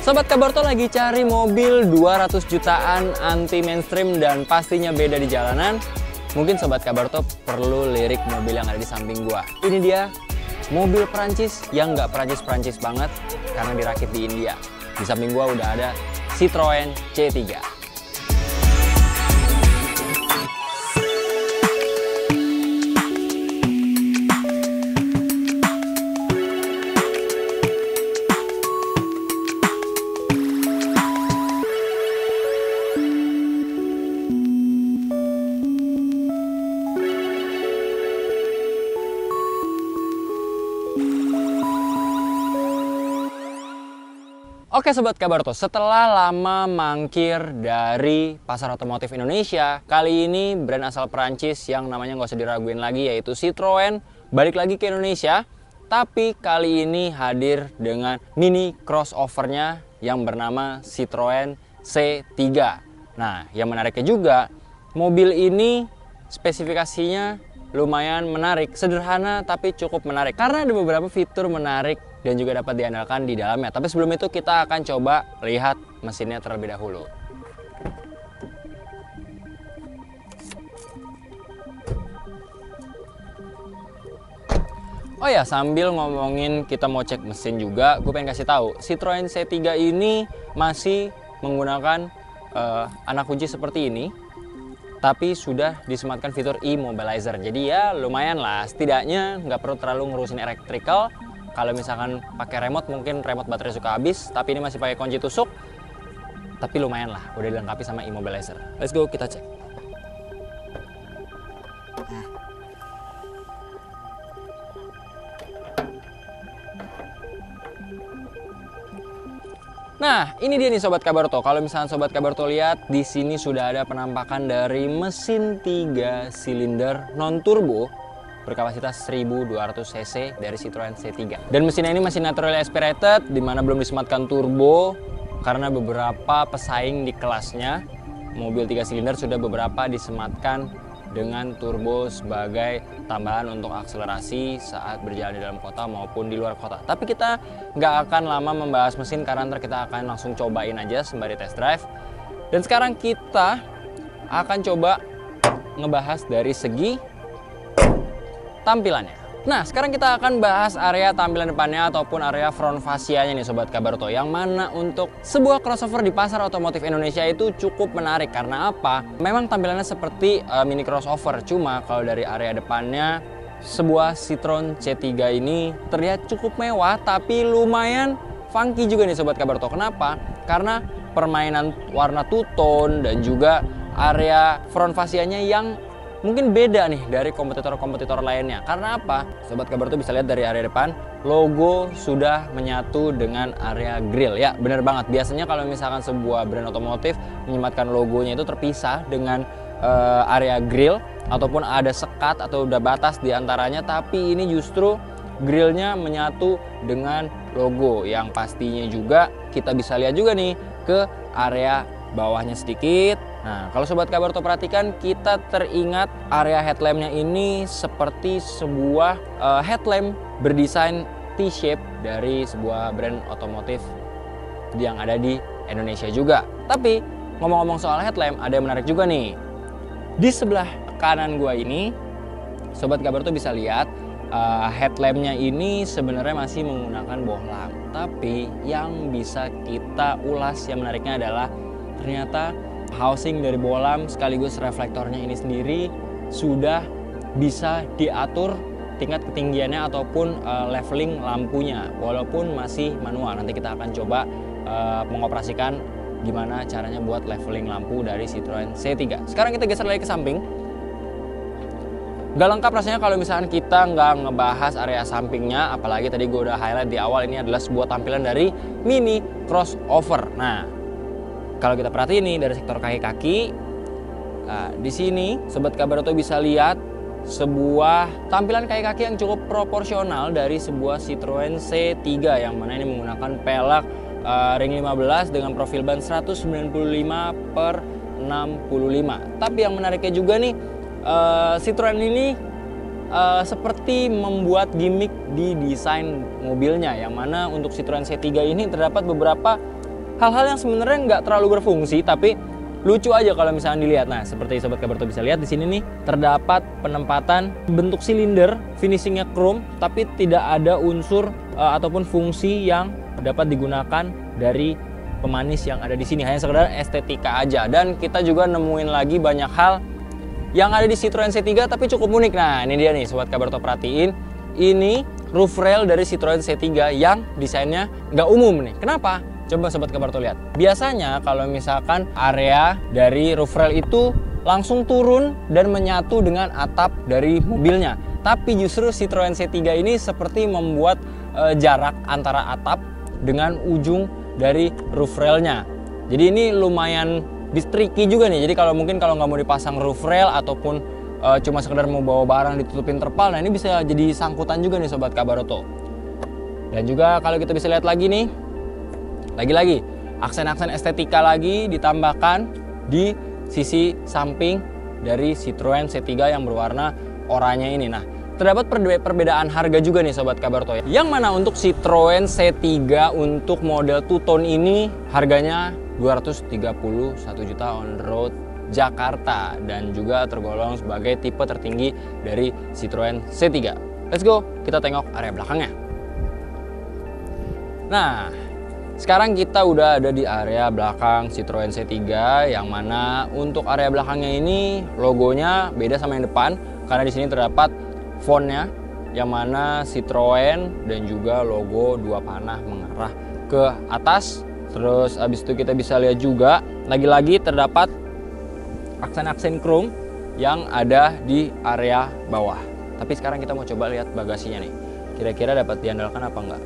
Sobat Kabarto lagi cari mobil 200 jutaan anti mainstream dan pastinya beda di jalanan. Mungkin Sobat Kabarto perlu lirik mobil yang ada di samping gua. Ini dia mobil Perancis yang nggak Perancis-Perancis banget karena dirakit di India. Di samping gua udah ada Citroen C3. Oke Sobat Kabarto, setelah lama mangkir dari pasar otomotif Indonesia, kali ini brand asal Perancis yang namanya nggak usah diraguin lagi yaitu Citroen balik lagi ke Indonesia, tapi kali ini hadir dengan mini crossovernya yang bernama Citroen C3. Nah, yang menariknya juga, mobil ini spesifikasinya lumayan menarik, sederhana tapi cukup menarik karena ada beberapa fitur menarik dan juga dapat diandalkan di dalamnya. Tapi sebelum itu kita akan coba lihat mesinnya terlebih dahulu. Oh ya, sambil ngomongin kita mau cek mesin juga, gue pengen kasih tahu Citroen C3 ini masih menggunakan anak kunci seperti ini, tapi sudah disematkan fitur e-mobilizer. Jadi ya lumayan lah, setidaknya nggak perlu terlalu ngurusin electrical. Kalau misalkan pakai remote, mungkin remote baterai suka habis, tapi ini masih pakai kunci tusuk. Tapi lumayan lah, udah dilengkapi sama e-mobilizer. Let's go, kita cek. Nah, ini dia nih Sobat Kabarto. Kalau misalkan Sobat Kabarto lihat, di sini sudah ada penampakan dari mesin 3 silinder non-turbo berkapasitas 1200 cc dari Citroen C3. Dan mesinnya ini masih naturally aspirated, dimana belum disematkan turbo karena beberapa pesaing di kelasnya mobil 3 silinder sudah beberapa disematkan dengan turbo sebagai tambahan untuk akselerasi saat berjalan di dalam kota maupun di luar kota. Tapi kita nggak akan lama membahas mesin karena ntar kita akan langsung cobain aja sembari test drive. Dan sekarang kita akan coba ngebahas dari segi tampilannya. Nah, sekarang kita akan bahas area tampilan depannya ataupun area front fascianya nih Sobat Kabarto. Yang mana untuk sebuah crossover di pasar otomotif Indonesia itu cukup menarik. Karena apa? Memang tampilannya seperti mini crossover. Cuma kalau dari area depannya, sebuah Citroen C3 ini terlihat cukup mewah tapi lumayan funky juga nih Sobat Kabarto. Kenapa? Karena permainan warna two-tone dan juga area front fascianya yang mungkin beda nih dari kompetitor-kompetitor lainnya. Karena apa? Sobat Kabarto bisa lihat dari area depan, logo sudah menyatu dengan area grill. Ya, bener banget. Biasanya kalau misalkan sebuah brand otomotif menyematkan logonya itu terpisah dengan area grill ataupun ada sekat atau udah batas di antaranya, tapi ini justru grillnya menyatu dengan logo yang pastinya juga kita bisa lihat juga nih ke area bawahnya sedikit. Nah, kalau Sobat Kabarto perhatikan, kita teringat area headlampnya ini seperti sebuah headlamp berdesain T-shape dari sebuah brand otomotif yang ada di Indonesia juga. Tapi ngomong-ngomong soal headlamp, ada yang menarik juga nih. Di sebelah kanan gua ini, Sobat Kabarto bisa lihat headlampnya ini sebenarnya masih menggunakan bohlam. Tapi yang bisa kita ulas yang menariknya adalah ternyata housing dari bohlam sekaligus reflektornya ini sendiri sudah bisa diatur tingkat ketinggiannya ataupun leveling lampunya walaupun masih manual. Nanti kita akan coba mengoperasikan gimana caranya buat leveling lampu dari Citroen C3. Sekarang kita geser lagi ke samping. Gak lengkap rasanya kalau misalkan kita nggak ngebahas area sampingnya, apalagi tadi gue udah highlight di awal ini adalah sebuah tampilan dari mini crossover. Nah, kalau kita perhatiin nih dari sektor kaki-kaki, nah, di sini Sobat Kabarto bisa lihat sebuah tampilan kaki-kaki yang cukup proporsional dari sebuah Citroen C3 yang mana ini menggunakan pelek ring 15 dengan profil ban 195/65. Tapi yang menariknya juga nih, Citroen ini seperti membuat gimmick di desain mobilnya, yang mana untuk Citroen C3 ini terdapat beberapa hal-hal yang sebenarnya nggak terlalu berfungsi, tapi lucu aja kalau misalnya dilihat. Nah, seperti Sobat Kabarto bisa lihat di sini nih, terdapat penempatan bentuk silinder, finishingnya chrome, tapi tidak ada unsur ataupun fungsi yang dapat digunakan dari pemanis yang ada di sini. Hanya sekedar estetika aja. Dan kita juga nemuin lagi banyak hal yang ada di Citroen C3 tapi cukup unik. Nah, ini dia nih Sobat Kabarto, perhatiin. Ini roof rail dari Citroen C3 yang desainnya nggak umum nih. Kenapa? Coba Sobat Kabarto lihat. Biasanya kalau misalkan area dari roof rail itu langsung turun dan menyatu dengan atap dari mobilnya. Tapi justru Citroen C3 ini seperti membuat jarak antara atap dengan ujung dari roof railnya. Jadi ini lumayan tricky juga nih. Jadi kalau mungkin kalau nggak mau dipasang roof rail ataupun cuma sekedar mau bawa barang ditutupin terpal, nah ini bisa jadi sangkutan juga nih Sobat Kabarto. Dan juga kalau kita bisa lihat lagi nih, lagi-lagi aksen-aksen estetika lagi ditambahkan di sisi samping dari Citroen C3 yang berwarna oranye ini. Nah, terdapat perbedaan harga juga nih Sobat Kabarto ya. Yang mana untuk Citroen C3 untuk model two-tone ini harganya 231 juta on road Jakarta dan juga tergolong sebagai tipe tertinggi dari Citroen C3. Let's go, kita tengok area belakangnya. Nah, sekarang kita udah ada di area belakang Citroen C3 yang mana untuk area belakangnya ini logonya beda sama yang depan karena di sini terdapat fontnya yang mana Citroen dan juga logo dua panah mengarah ke atas. Terus abis itu kita bisa lihat juga lagi-lagi terdapat aksen-aksen chrome yang ada di area bawah. Tapi sekarang kita mau coba lihat bagasinya nih. Kira-kira dapat diandalkan apa enggak?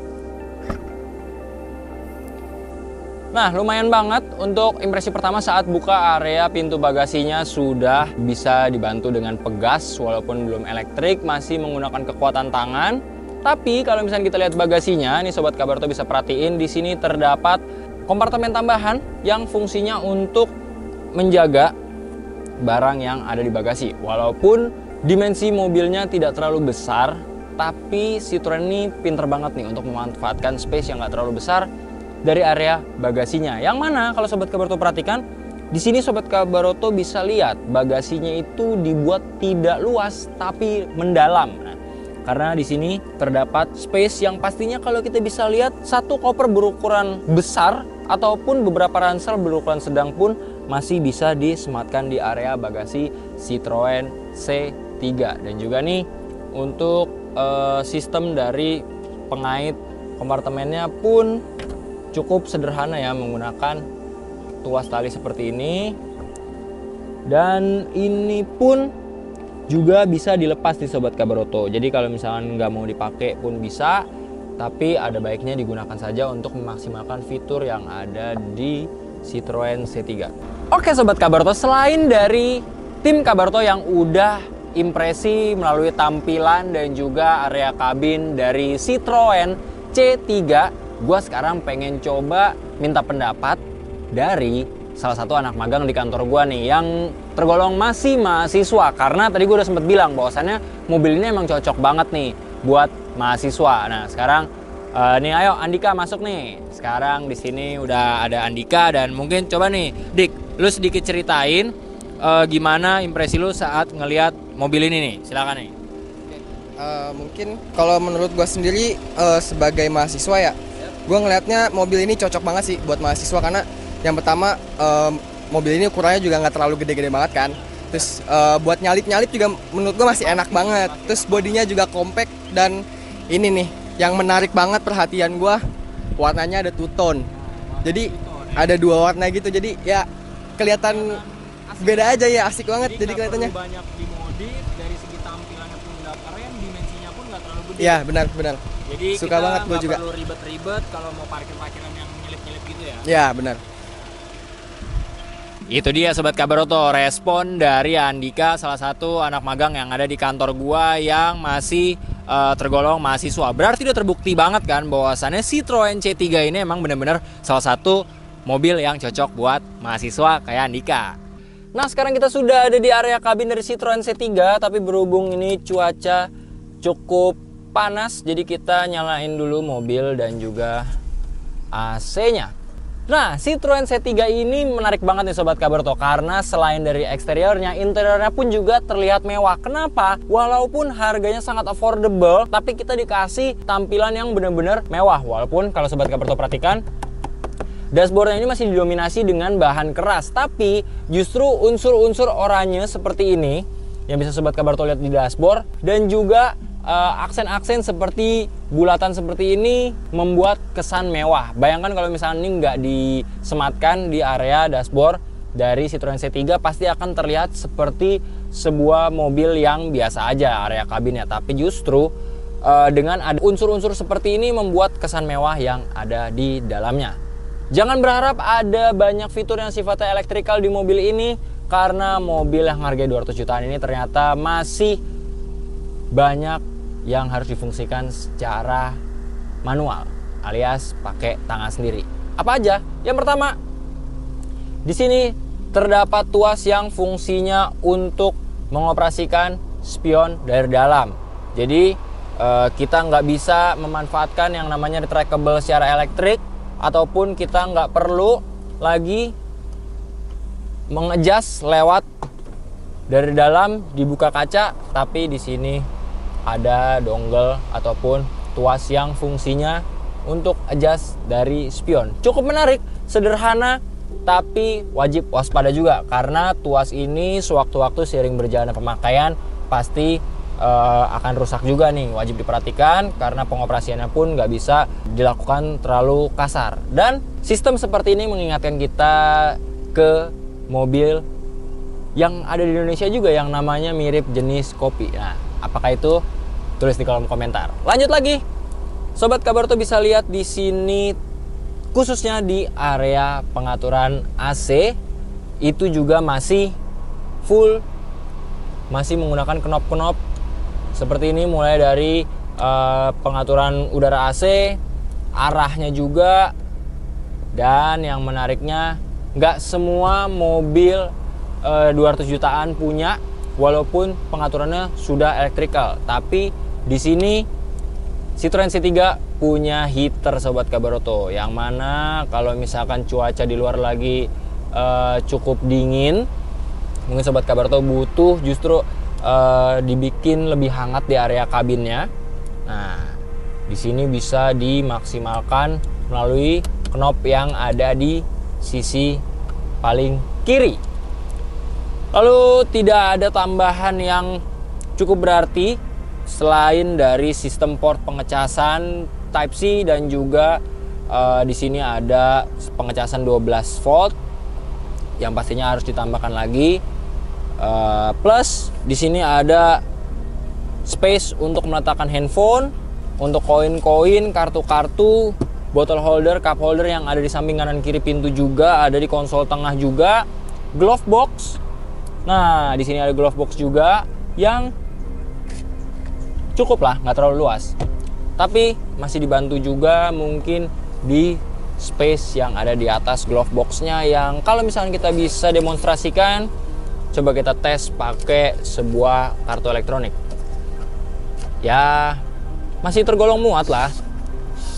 Nah, lumayan banget untuk impresi pertama saat buka area pintu bagasinya sudah bisa dibantu dengan pegas walaupun belum elektrik, masih menggunakan kekuatan tangan. Tapi kalau misalnya kita lihat bagasinya, nih Sobat Kabarto bisa perhatiin di sini terdapat kompartemen tambahan yang fungsinya untuk menjaga barang yang ada di bagasi. Walaupun dimensi mobilnya tidak terlalu besar, tapi Citroen ini pinter banget nih untuk memanfaatkan space yang nggak terlalu besar dari area bagasinya. Yang mana kalau Sobat Kabarto perhatikan, di sini Sobat Kabarto bisa lihat bagasinya itu dibuat tidak luas tapi mendalam. Nah, karena di sini terdapat space yang pastinya kalau kita bisa lihat satu koper berukuran besar ataupun beberapa ransel berukuran sedang pun masih bisa disematkan di area bagasi Citroen C3. Dan juga nih untuk sistem dari pengait kompartemennya pun cukup sederhana ya, menggunakan tuas tali seperti ini. Dan ini pun juga bisa dilepas di Sobat Kabarto. Jadi kalau misalnya nggak mau dipakai pun bisa, tapi ada baiknya digunakan saja untuk memaksimalkan fitur yang ada di Citroen C3. Oke Sobat Kabarto, selain dari tim Kabarto yang udah impresi melalui tampilan dan juga area kabin dari Citroen C3, gue sekarang pengen coba minta pendapat dari salah satu anak magang di kantor gue nih yang tergolong masih mahasiswa. Karena tadi gue udah sempet bilang bahwasannya mobil ini emang cocok banget nih buat mahasiswa. Nah sekarang nih ayo Andika masuk nih. Sekarang di sini udah ada Andika dan mungkin coba nih Dik, lu sedikit ceritain gimana impresi lu saat ngelihat mobil ini nih. Silakan nih. Mungkin kalau menurut gue sendiri sebagai mahasiswa ya, gue ngelihatnya mobil ini cocok banget sih buat mahasiswa. Karena yang pertama mobil ini ukurannya juga nggak terlalu gede-gede banget kan. Terus buat nyalip-nyalip juga menurut gue masih enak banget. Terus bodinya juga compact. Dan ini nih yang menarik banget perhatian gue, warnanya ada two tone. Jadi ada dua warna gitu, jadi ya kelihatan beda aja ya, asik banget jadi kelihatannya. Banyak dimodif dari segi tampilannya pun udah keren, dimensinya pun nggak terlalu gede. Iya benar. Jadi suka banget gue juga. Perlu ribet-ribet kalau mau parkir-parkiran yang nyelip-nyelip gitu ya. Iya benar. Itu dia Sobat Kabarto, respon dari Andika, salah satu anak magang yang ada di kantor gua yang masih tergolong mahasiswa. Berarti udah terbukti banget kan bahwasannya Citroen C3 ini emang benar-benar salah satu mobil yang cocok buat mahasiswa kayak Andika. Nah sekarang kita sudah ada di area kabin dari Citroen C3, tapi berhubung ini cuaca cukup panas, jadi kita nyalain dulu mobil dan juga AC-nya. Nah, Citroen C3 ini menarik banget nih Sobat Kabarto, karena selain dari eksteriornya, interiornya pun juga terlihat mewah. Kenapa? Walaupun harganya sangat affordable, tapi kita dikasih tampilan yang benar-benar mewah. Walaupun kalau Sobat Kabarto perhatikan, dashboardnya ini masih didominasi dengan bahan keras, tapi justru unsur-unsur oranye seperti ini yang bisa Sobat Kabarto lihat di dashboard, dan juga aksen-aksen seperti bulatan seperti ini membuat kesan mewah. Bayangkan kalau misalnya ini nggak disematkan di area dashboard dari Citroen C3, pasti akan terlihat seperti sebuah mobil yang biasa aja area kabinnya. Tapi justru dengan ada unsur-unsur seperti ini membuat kesan mewah yang ada di dalamnya. Jangan berharap ada banyak fitur yang sifatnya elektrikal di mobil ini, karena mobil yang harganya 200 jutaan ini ternyata masih banyak yang harus difungsikan secara manual, alias pakai tangan sendiri. Apa aja? Yang pertama, di sini terdapat tuas yang fungsinya untuk mengoperasikan spion dari dalam. Jadi kita nggak bisa memanfaatkan yang namanya retractable secara elektrik, ataupun kita nggak perlu lagi mengejas lewat dari dalam dibuka kaca, tapi di sini ada dongle ataupun tuas yang fungsinya untuk adjust dari spion. Cukup menarik, sederhana, tapi wajib waspada juga, karena tuas ini sewaktu-waktu seiring berjalannya pemakaian pasti akan rusak juga nih. Wajib diperhatikan karena pengoperasiannya pun nggak bisa dilakukan terlalu kasar. Dan sistem seperti ini mengingatkan kita ke mobil yang ada di Indonesia juga yang namanya mirip jenis kopi. Nah, apakah itu? Tulis di kolom komentar. Lanjut lagi, Sobat Kabarto bisa lihat di sini, khususnya di area pengaturan AC, itu juga masih full, masih menggunakan knop-knop seperti ini, mulai dari pengaturan udara AC, arahnya juga, dan yang menariknya nggak semua mobil 200 jutaan punya, walaupun pengaturannya sudah elektrikal. Tapi di sini Citroen C3 punya heater Sobat Kabarto, yang mana kalau misalkan cuaca di luar lagi cukup dingin, mungkin Sobat Kabarto butuh justru dibikin lebih hangat di area kabinnya. Nah, di sini bisa dimaksimalkan melalui knop yang ada di sisi paling kiri. Lalu tidak ada tambahan yang cukup berarti selain dari sistem port pengecasan Type C, dan juga di sini ada pengecasan 12 volt yang pastinya harus ditambahkan lagi. Plus di sini ada space untuk meletakkan handphone, untuk koin-koin, kartu-kartu, bottle holder, cup holder yang ada di samping kanan kiri pintu juga, ada di konsol tengah juga, glove box. Nah, di sini ada glove box juga yang cukup lah, nggak terlalu luas, tapi masih dibantu juga mungkin di space yang ada di atas glove boxnya, yang kalau misalnya kita bisa demonstrasikan, coba kita tes pakai sebuah kartu elektronik. Ya, masih tergolong muat lah.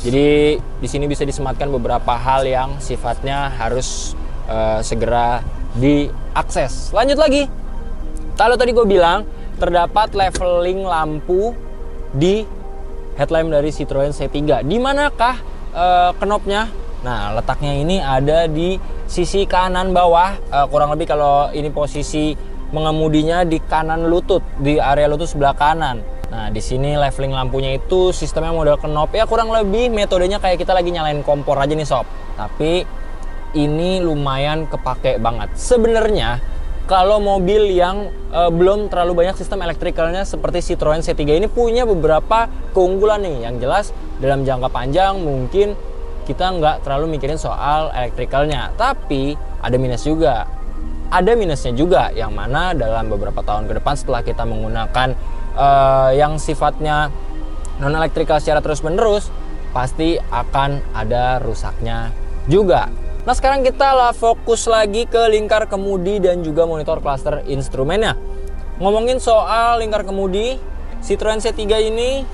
Jadi di sini bisa disematkan beberapa hal yang sifatnya harus segera diakses. Lanjut lagi, kalau tadi gue bilang terdapat leveling lampu di headlamp dari Citroen C3. Di manakah knopnya? Nah, letaknya ini ada di sisi kanan bawah, kurang lebih kalau ini posisi mengemudinya di kanan lutut, di area lutut sebelah kanan. Nah, di sini leveling lampunya itu sistemnya model knop, ya kurang lebih metodenya kayak kita lagi nyalain kompor aja nih sob. Tapi ini lumayan kepake banget. Sebenarnya kalau mobil yang belum terlalu banyak sistem elektrikalnya seperti Citroen C3 ini punya beberapa keunggulan nih. Yang jelas dalam jangka panjang mungkin kita nggak terlalu mikirin soal elektrikalnya, tapi ada minus juga. Ada minusnya juga, yang mana dalam beberapa tahun ke depan setelah kita menggunakan yang sifatnya non elektrikal secara terus menerus, pasti akan ada rusaknya juga. Nah, sekarang kita lah fokus lagi ke lingkar kemudi dan juga monitor cluster instrumennya. Ngomongin soal lingkar kemudi, Citroen C3 ini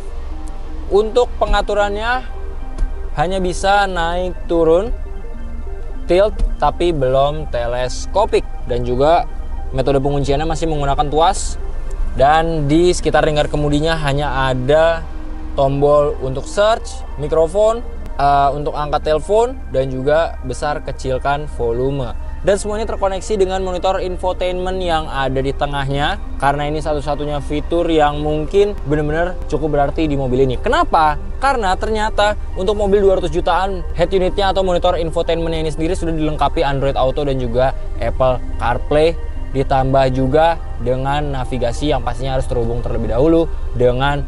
untuk pengaturannya hanya bisa naik turun. tilt tapi belum teleskopik, dan juga metode pengunciannya masih menggunakan tuas, dan di sekitar lingkar kemudinya hanya ada tombol untuk search, mikrofon, untuk angkat telepon, dan juga besar kecilkan volume. Dan semuanya terkoneksi dengan monitor infotainment yang ada di tengahnya, karena ini satu-satunya fitur yang mungkin benar-benar cukup berarti di mobil ini. Kenapa? Karena ternyata untuk mobil 200 jutaan, head unitnya atau monitor infotainmentnya ini sendiri sudah dilengkapi Android Auto dan juga Apple CarPlay, ditambah juga dengan navigasi yang pastinya harus terhubung terlebih dahulu dengan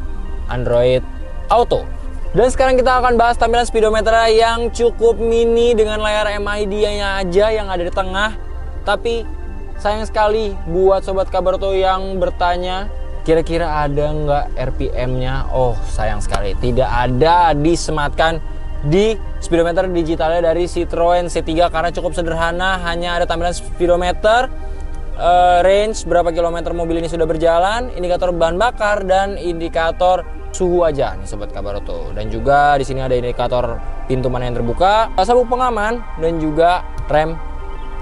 Android Auto. Dan sekarang kita akan bahas tampilan speedometer yang cukup mini dengan layar MID-nya aja yang ada di tengah. Tapi sayang sekali buat Sobat Kabarto yang bertanya, kira-kira ada nggak RPM-nya? Oh, sayang sekali, tidak ada disematkan di speedometer digitalnya dari Citroen C3 karena cukup sederhana, hanya ada tampilan speedometer, range berapa kilometer mobil ini sudah berjalan, indikator bahan bakar, dan indikator suhu aja nih Sobat Kabarto. Dan juga di sini ada indikator pintu mana yang terbuka, sabuk pengaman, dan juga rem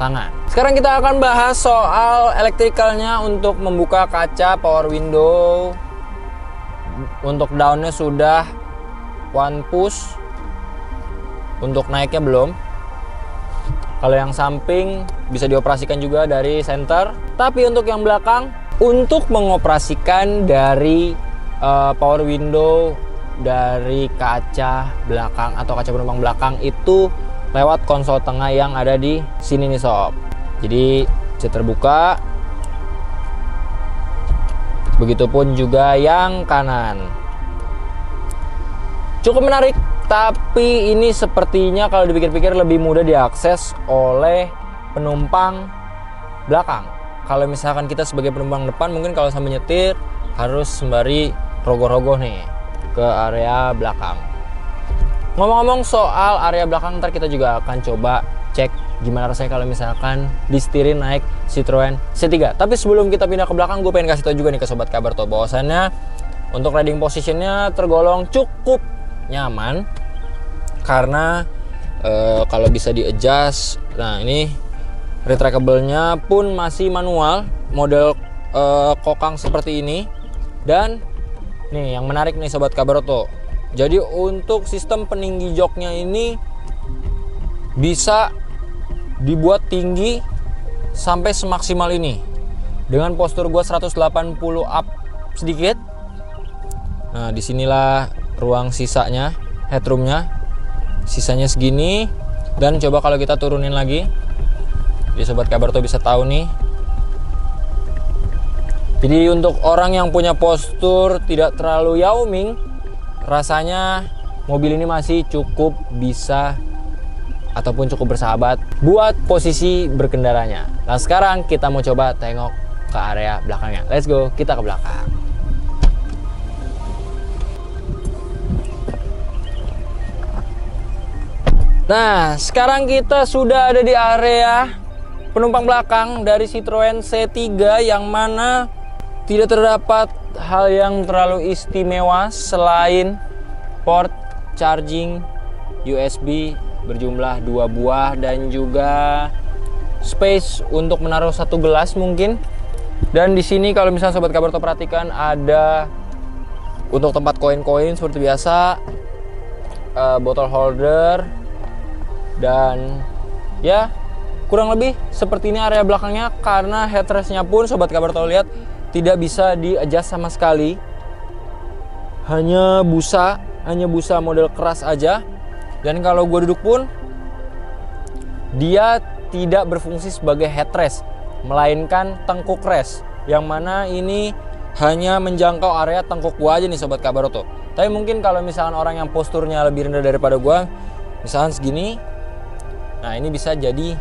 tangan. Sekarang kita akan bahas soal elektrikalnya. Untuk membuka kaca power window, untuk downnya sudah one push, untuk naiknya belum. Kalau yang samping bisa dioperasikan juga dari center, tapi untuk yang belakang, untuk mengoperasikan dari power window dari kaca belakang atau kaca penumpang belakang itu lewat konsol tengah yang ada di sini nih sob. Jadi bisa terbuka, begitupun juga yang kanan. Cukup menarik, tapi ini sepertinya kalau dipikir-pikir lebih mudah diakses oleh penumpang belakang. Kalau misalkan kita sebagai penumpang depan, mungkin kalau sambil nyetir harus sembari rogoh-rogoh nih ke area belakang. Ngomong-ngomong soal area belakang, ntar kita juga akan coba cek gimana rasanya kalau misalkan disetirin naik Citroen C3. Tapi sebelum kita pindah ke belakang, gue pengen kasih tau juga nih ke Sobat Kabarto bahwasannya untuk riding positionnya tergolong cukup nyaman, karena kalau bisa di adjust. Nah, ini retractable-nya pun masih manual, model kokang seperti ini. Dan nih yang menarik nih Sobat Kabarto, jadi untuk sistem peninggi joknya ini bisa dibuat tinggi sampai semaksimal ini. Dengan postur gua 180 up sedikit. Nah, disinilah ruang sisanya, headroomnya, sisanya segini. Dan coba kalau kita turunin lagi, jadi Sobat Kabarto bisa tahu nih. Jadi untuk orang yang punya postur tidak terlalu yauming, rasanya mobil ini masih cukup bisa ataupun cukup bersahabat buat posisi berkendaranya. Nah, sekarang kita mau coba tengok ke area belakangnya. Let's go, kita ke belakang. Nah, sekarang kita sudah ada di area penumpang belakang dari Citroen C3, yang mana tidak terdapat hal yang terlalu istimewa selain port charging USB berjumlah 2 buah dan juga space untuk menaruh 1 gelas mungkin. Dan di sini kalau misalnya Sobat Kabarto perhatikan, ada untuk tempat koin-koin seperti biasa, botol holder, dan ya kurang lebih seperti ini area belakangnya. Karena headrestnya pun Sobat Kabarto lihat tidak bisa di-adjust sama sekali, hanya busa model keras aja. Dan kalau gue duduk pun dia tidak berfungsi sebagai headrest, melainkan tengkuk rest, yang mana ini hanya menjangkau area tengkuk gua aja nih Sobat Kabarto. Tapi mungkin kalau misalkan orang yang posturnya lebih rendah daripada gua, misalkan segini, nah ini bisa jadi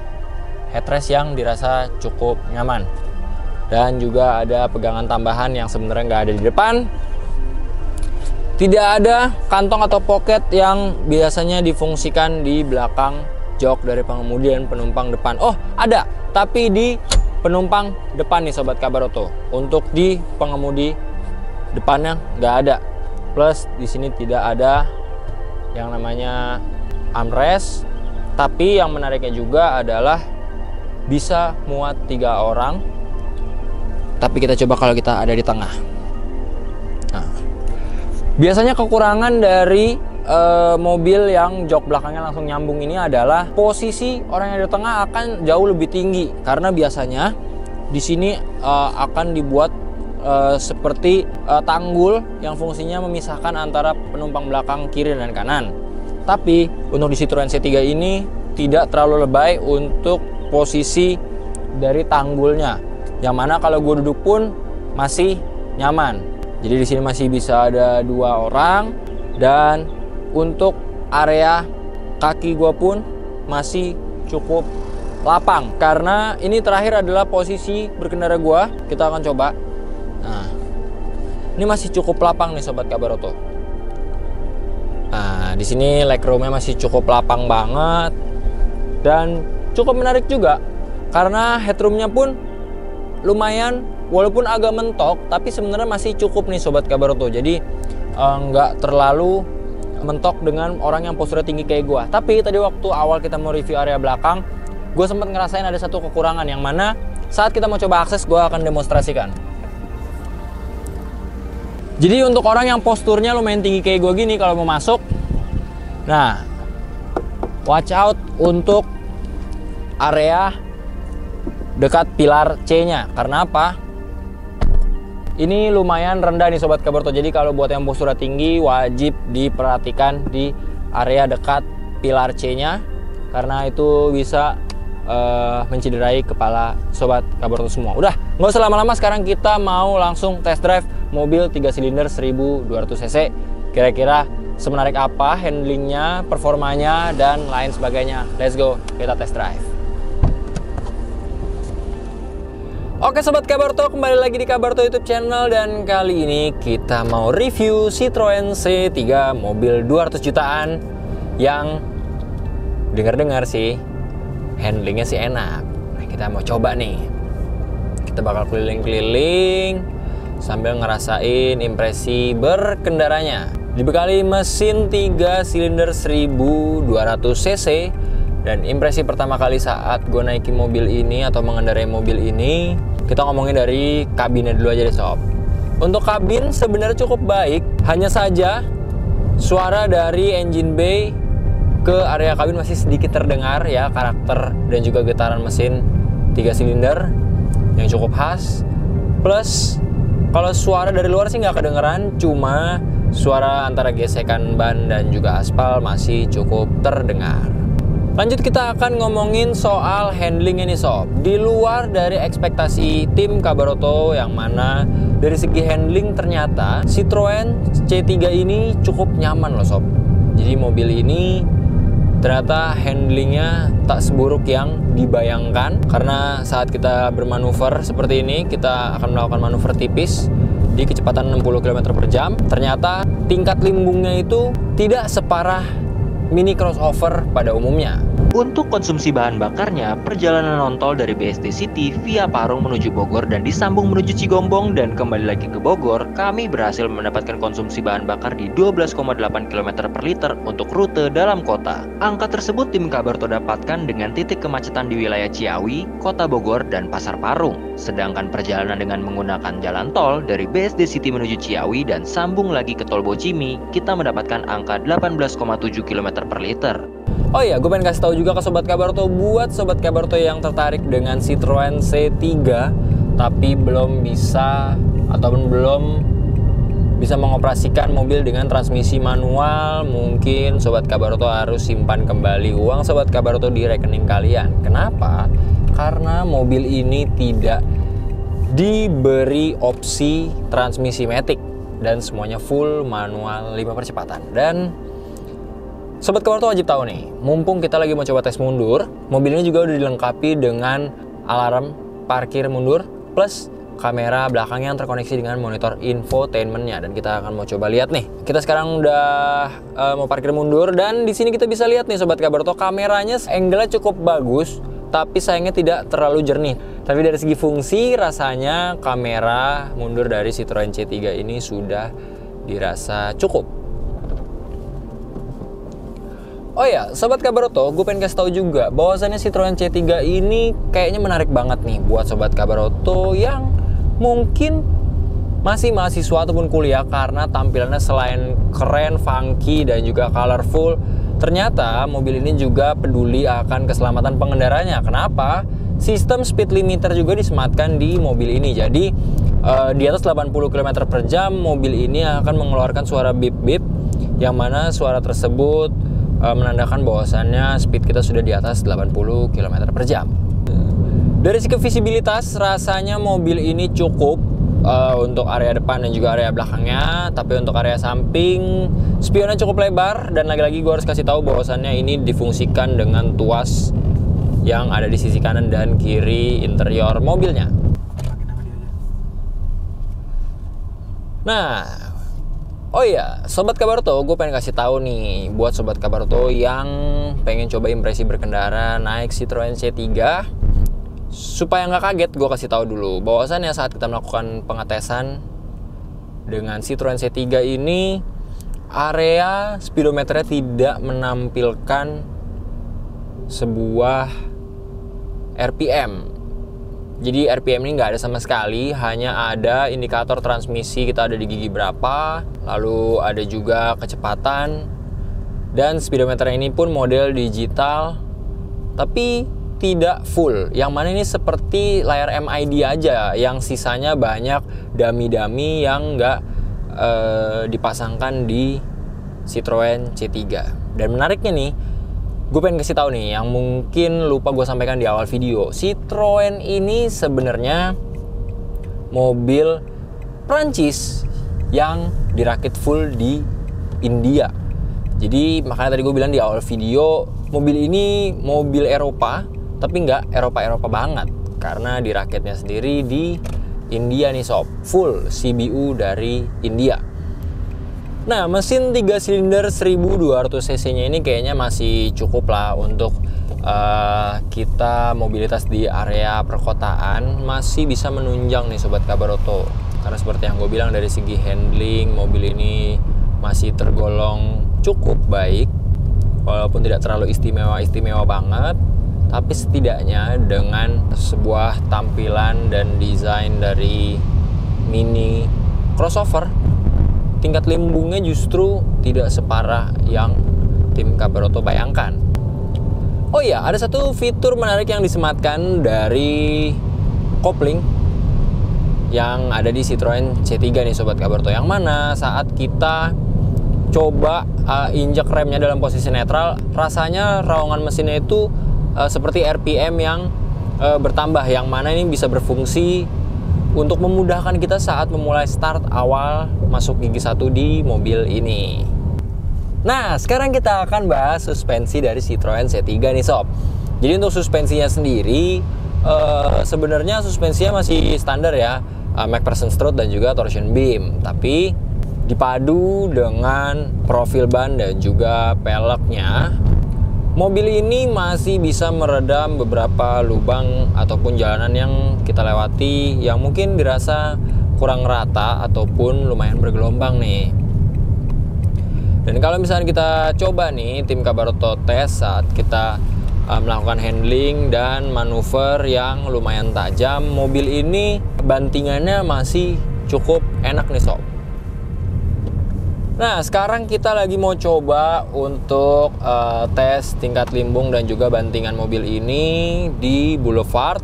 headrest yang dirasa cukup nyaman. Dan juga ada pegangan tambahan yang sebenarnya nggak ada di depan. Tidak ada kantong atau pocket yang biasanya difungsikan di belakang jok dari pengemudi dan penumpang depan. Oh, ada, tapi di penumpang depan nih Sobat Kabarto. Untuk di pengemudi depannya nggak ada. Plus di sini tidak ada yang namanya armrest Tapi yang menariknya juga adalah bisa muat 3 orang. Tapi kita coba kalau kita ada di tengah. Nah, biasanya kekurangan dari mobil yang jok belakangnya langsung nyambung ini adalah posisi orang yang di tengah akan jauh lebih tinggi, karena biasanya di sini akan dibuat seperti tanggul yang fungsinya memisahkan antara penumpang belakang kiri dan kanan. Tapi untuk di Citroen C3 ini tidak terlalu lebay untuk posisi dari tanggulnya, yang mana kalau gue duduk pun masih nyaman. Jadi di sini masih bisa ada 2 orang, dan untuk area kaki gue pun masih cukup lapang, karena ini terakhir adalah posisi berkendara gue. Kita akan coba. Nah, ini masih cukup lapang nih sobat Kabar Oto. Nah, di sini legroomnya masih cukup lapang banget dan cukup menarik juga karena headroomnya pun lumayan, walaupun agak mentok, tapi sebenarnya masih cukup nih sobat Kabar Oto. Jadi nggak terlalu mentok dengan orang yang posturnya tinggi kayak gue. Tapi tadi waktu awal kita mau review area belakang, gue sempat ngerasain ada satu kekurangan, yang mana saat kita mau coba akses, gue akan demonstrasikan. Jadi untuk orang yang posturnya lumayan tinggi kayak gue gini, kalau mau masuk, nah, watch out untuk area dekat pilar C-nya. Karena apa? Ini lumayan rendah nih sobat Kabar Oto. Jadi kalau buat yang posturnya tinggi, wajib diperhatikan di area dekat pilar C-nya, karena itu bisa mencederai kepala sobat Kabar Oto semua. Udah, nggak usah lama-lama, sekarang kita mau langsung test drive mobil 3 silinder 1200 cc. Kira-kira semenarik apa handlingnya, performanya, dan lain sebagainya. Let's go, kita test drive. Oke sobat Kabar Oto, kembali lagi di Kabar Oto YouTube channel, dan kali ini kita mau review Citroen C3 mobil 200 jutaan yang dengar-dengar sih handlingnya sih enak. Nah, kita mau coba nih. Kita bakal keliling-keliling sambil ngerasain impresi berkendaranya. Dibekali mesin 3 silinder 1200 cc. Dan impresi pertama kali saat gue naikin mobil ini atau mengendarai mobil ini, kita ngomongin dari kabinnya dulu aja deh sob. Untuk kabin sebenarnya cukup baik, hanya saja suara dari engine bay ke area kabin masih sedikit terdengar ya, karakter dan juga getaran mesin 3 silinder yang cukup khas. Plus kalau suara dari luar sih nggak kedengeran, cuma suara antara gesekan ban dan juga aspal masih cukup terdengar. Lanjut, kita akan ngomongin soal handlingnya nih sob. Di luar dari ekspektasi tim Kabar Oto, yang mana dari segi handling ternyata Citroen C3 ini cukup nyaman loh sob. Jadi mobil ini ternyata handlingnya tak seburuk yang dibayangkan, karena saat kita bermanuver seperti ini, kita akan melakukan manuver tipis di kecepatan 60 km per jam. Ternyata tingkat limbungnya itu tidak separah mini crossover pada umumnya. Untuk konsumsi bahan bakarnya, perjalanan non-tol dari BSD City via Parung menuju Bogor dan disambung menuju Cigombong dan kembali lagi ke Bogor, kami berhasil mendapatkan konsumsi bahan bakar di 12,8 km per liter untuk rute dalam kota. Angka tersebut tim Kabar Oto dapatkan dengan titik kemacetan di wilayah Ciawi, Kota Bogor, dan Pasar Parung. Sedangkan perjalanan dengan menggunakan jalan tol dari BSD City menuju Ciawi dan sambung lagi ke Tol Bojimi, kita mendapatkan angka 18,7 km per liter. Oh iya, gue pengen kasih tahu juga ke sobat Kabar Oto, buat sobat Kabar Oto yang tertarik dengan Citroen C3 tapi belum bisa ataupun belum bisa mengoperasikan mobil dengan transmisi manual, mungkin sobat Kabar Oto harus simpan kembali uang sobat Kabar Oto di rekening kalian. Kenapa? Karena mobil ini tidak diberi opsi transmisi matic dan semuanya full manual 5 percepatan. Dan sobat Kabar Oto wajib tahu nih, mumpung kita lagi mau coba tes mundur, mobil ini juga udah dilengkapi dengan alarm parkir mundur plus kamera belakang yang terkoneksi dengan monitor infotainmentnya. Dan kita akan mau coba lihat nih. Kita sekarang udah mau parkir mundur, dan di sini kita bisa lihat nih sobat Kabar Oto, kameranya angle-nya cukup bagus, tapi sayangnya tidak terlalu jernih. Tapi dari segi fungsi, rasanya kamera mundur dari Citroen C3 ini sudah dirasa cukup. Oh ya, Sobat Kabaroto, gue pengen kasih tahu juga bahwasannya Citroen C3 ini kayaknya menarik banget nih buat Sobat Kabaroto yang mungkin masih mahasiswa ataupun kuliah, karena tampilannya selain keren, funky, dan juga colorful, ternyata mobil ini juga peduli akan keselamatan pengendaranya. Kenapa? Sistem speed limiter juga disematkan di mobil ini. Jadi di atas 80 km per jam mobil ini akan mengeluarkan suara bip-bip, yang mana suara tersebut menandakan bahwasannya speed kita sudah di atas 80 km per jam. Dari segi visibilitas, rasanya mobil ini cukup untuk area depan dan juga area belakangnya. Tapi untuk area samping, spionnya cukup lebar. Dan lagi-lagi gue harus kasih tahu bahwasannya ini difungsikan dengan tuas yang ada di sisi kanan dan kiri interior mobilnya. Nah, oh iya, Sobat Kabaroto, gue pengen kasih tahu nih buat Sobat Kabaroto yang pengen coba impresi berkendara naik Citroen C3. Supaya nggak kaget, gue kasih tahu dulu bahwasannya saat kita melakukan pengetesan dengan Citroen C3 ini, area speedometernya tidak menampilkan sebuah RPM. Jadi RPM ini nggak ada sama sekali, hanya ada indikator transmisi kita ada di gigi berapa, lalu ada juga kecepatan, dan speedometer ini pun model digital, tapi tidak full, yang mana ini seperti layar MID aja, yang sisanya banyak dummy-dummy yang nggak dipasangkan di Citroen C3. Dan menariknya nih, gue pengen kasih tahu nih yang mungkin lupa gue sampaikan di awal video. Citroen ini sebenarnya mobil Prancis yang dirakit full di India. Jadi makanya tadi gue bilang di awal video, mobil ini mobil Eropa, tapi nggak Eropa-Eropa banget, karena dirakitnya sendiri di India nih sob, full CBU dari India. Nah, mesin 3 silinder 1200 cc nya ini kayaknya masih cukup lah untuk kita mobilitas di area perkotaan, masih bisa menunjang nih Sobat Kabaroto. Karena seperti yang gue bilang, dari segi handling mobil ini masih tergolong cukup baik, walaupun tidak terlalu istimewa banget. Tapi setidaknya dengan sebuah tampilan dan desain dari mini crossover, tingkat limbungnya justru tidak separah yang tim Kabaroto bayangkan. Oh iya, ada satu fitur menarik yang disematkan dari kopling yang ada di Citroen C3 nih Sobat Kabaroto, yang mana saat kita coba injak remnya dalam posisi netral, rasanya raungan mesinnya itu seperti RPM yang bertambah, yang mana ini bisa berfungsi untuk memudahkan kita saat memulai start awal masuk gigi 1 di mobil ini. Nah, sekarang kita akan bahas suspensi dari Citroen C3 nih sob. Jadi untuk suspensinya sendiri, sebenarnya suspensinya masih standar ya, McPherson strut dan juga torsion beam. Tapi dipadu dengan profil ban dan juga peleknya, mobil ini masih bisa meredam beberapa lubang ataupun jalanan yang kita lewati yang mungkin dirasa kurang rata ataupun lumayan bergelombang nih. Dan kalau misalnya kita coba nih, tim Kabaroto tes saat kita melakukan handling dan manuver yang lumayan tajam, mobil ini bantingannya masih cukup enak nih sob. Nah, sekarang kita lagi mau coba untuk tes tingkat limbung dan juga bantingan mobil ini di boulevard.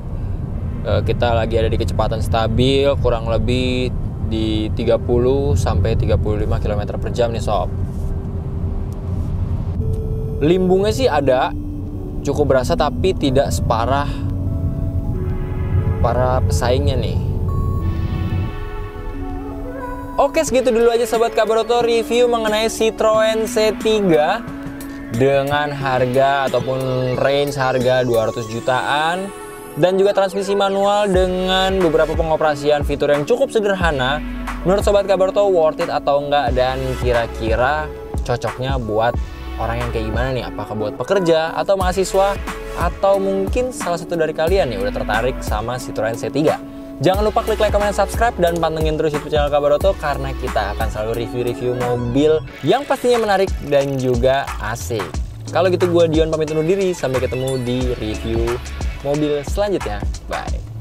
Kita lagi ada di kecepatan stabil kurang lebih di 30 sampai 35 km per jam nih sob. Limbungnya sih ada, cukup berasa, tapi tidak separah para pesaingnya nih. Oke, segitu dulu aja Sobat Kabaroto review mengenai Citroen C3 dengan harga ataupun range harga 200 jutaan dan juga transmisi manual dengan beberapa pengoperasian fitur yang cukup sederhana. Menurut Sobat Kabaroto worth it atau enggak, dan kira-kira cocoknya buat orang yang kayak gimana nih? Apakah buat pekerja atau mahasiswa, atau mungkin salah satu dari kalian nih udah tertarik sama Citroen C3? Jangan lupa klik like, comment, dan subscribe, dan pantengin terus YouTube channel Kabaroto karena kita akan selalu review-review mobil yang pastinya menarik dan juga asik. Kalau gitu gue Dion pamit undur diri, sampai ketemu di review mobil selanjutnya. Bye.